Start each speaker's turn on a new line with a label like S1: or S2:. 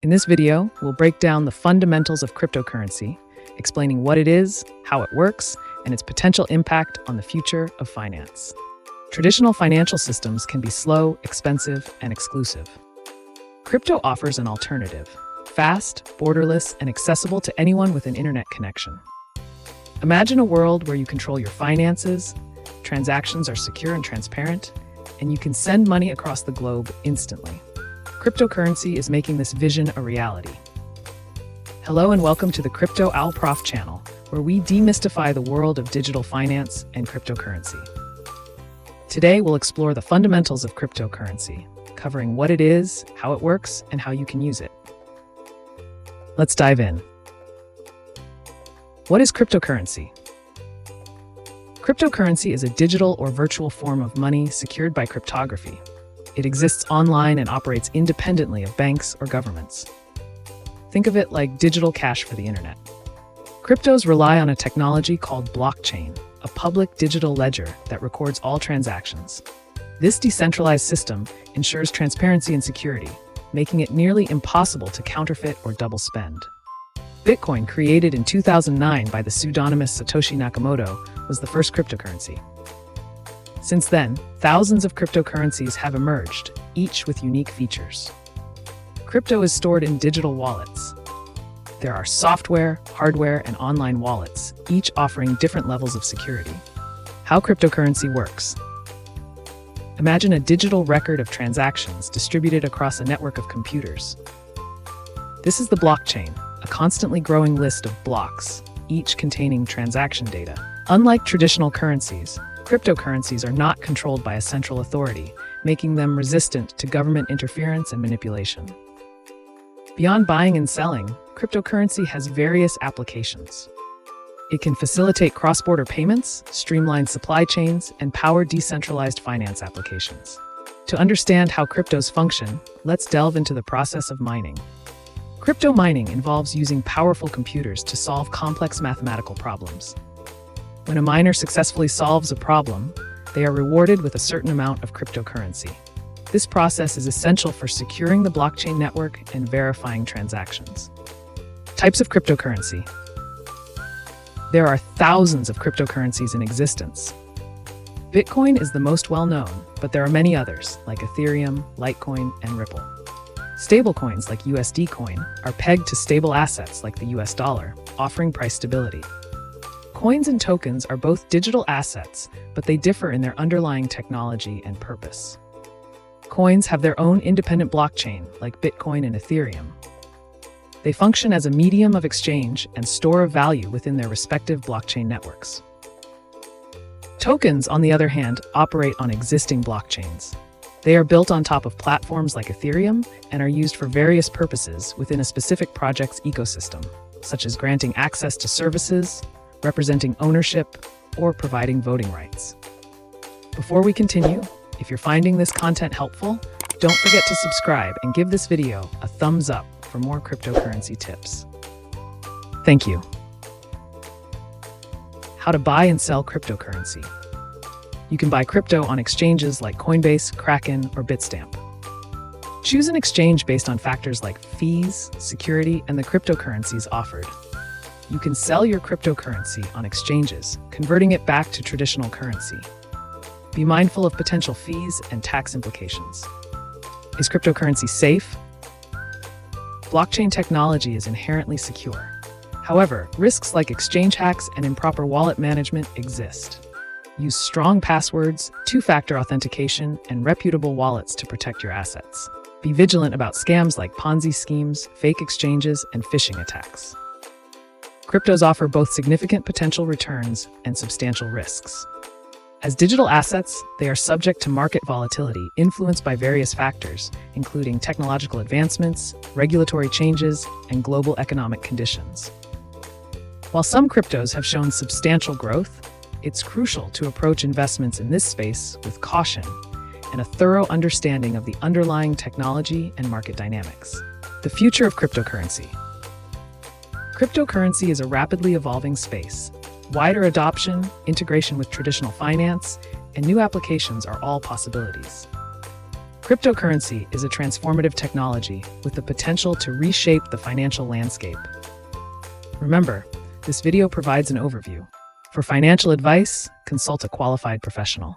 S1: In this video, we'll break down the fundamentals of cryptocurrency, explaining what it is, how it works, and its potential impact on the future of finance. Traditional financial systems can be slow, expensive, and exclusive. Crypto offers an alternative, fast, borderless, and accessible to anyone with an internet connection. Imagine a world where you control your finances, transactions are secure and transparent, and you can send money across the globe instantly. Cryptocurrency is making this vision a reality. Hello and welcome to the Crypto Owl Prof channel, where we demystify the world of digital finance and cryptocurrency. Today, we'll explore the fundamentals of cryptocurrency, covering what it is, how it works, and how you can use it. Let's dive in. What is cryptocurrency? Cryptocurrency is a digital or virtual form of money secured by cryptography. It exists online and operates independently of banks or governments. Think of it like digital cash for the internet. Cryptos rely on a technology called blockchain, a public digital ledger that records all transactions. This decentralized system ensures transparency and security, making it nearly impossible to counterfeit or double spend. Bitcoin, created in 2009 by the pseudonymous Satoshi Nakamoto, was the first cryptocurrency. Since then, thousands of cryptocurrencies have emerged, each with unique features. Crypto is stored in digital wallets. There are software, hardware, and online wallets, each offering different levels of security. How cryptocurrency works. Imagine a digital record of transactions distributed across a network of computers. This is the blockchain, a constantly growing list of blocks, each containing transaction data. Unlike traditional currencies, cryptocurrencies are not controlled by a central authority, making them resistant to government interference and manipulation. Beyond buying and selling, cryptocurrency has various applications. It can facilitate cross-border payments, streamline supply chains, and power decentralized finance applications. To understand how cryptos function, let's delve into the process of mining. Crypto mining involves using powerful computers to solve complex mathematical problems. When a miner successfully solves a problem, they are rewarded with a certain amount of cryptocurrency. This process is essential for securing the blockchain network and verifying transactions. Types of cryptocurrency. There are thousands of cryptocurrencies in existence. Bitcoin is the most well-known, but there are many others, like Ethereum, Litecoin, and Ripple. Stablecoins like USD Coin are pegged to stable assets like the US dollar, offering price stability. Coins and tokens are both digital assets, but they differ in their underlying technology and purpose. Coins have their own independent blockchain, like Bitcoin and Ethereum. They function as a medium of exchange and store of value within their respective blockchain networks. Tokens, on the other hand, operate on existing blockchains. They are built on top of platforms like Ethereum and are used for various purposes within a specific project's ecosystem, such as granting access to services, representing ownership, or providing voting rights. Before we continue, if you're finding this content helpful, don't forget to subscribe and give this video a thumbs up for more cryptocurrency tips. Thank you. How to buy and sell cryptocurrency. You can buy crypto on exchanges like Coinbase, Kraken, or Bitstamp. Choose an exchange based on factors like fees, security, and the cryptocurrencies offered. You can sell your cryptocurrency on exchanges, converting it back to traditional currency. Be mindful of potential fees and tax implications. Is cryptocurrency safe? Blockchain technology is inherently secure. However, risks like exchange hacks and improper wallet management exist. Use strong passwords, two-factor authentication, and reputable wallets to protect your assets. Be vigilant about scams like Ponzi schemes, fake exchanges, and phishing attacks. Cryptos offer both significant potential returns and substantial risks. As digital assets, they are subject to market volatility influenced by various factors, including technological advancements, regulatory changes, and global economic conditions. While some cryptos have shown substantial growth, it's crucial to approach investments in this space with caution and a thorough understanding of the underlying technology and market dynamics. The future of cryptocurrency. Cryptocurrency is a rapidly evolving space. Wider adoption, integration with traditional finance, and new applications are all possibilities. Cryptocurrency is a transformative technology with the potential to reshape the financial landscape. Remember, this video provides an overview. For financial advice, consult a qualified professional.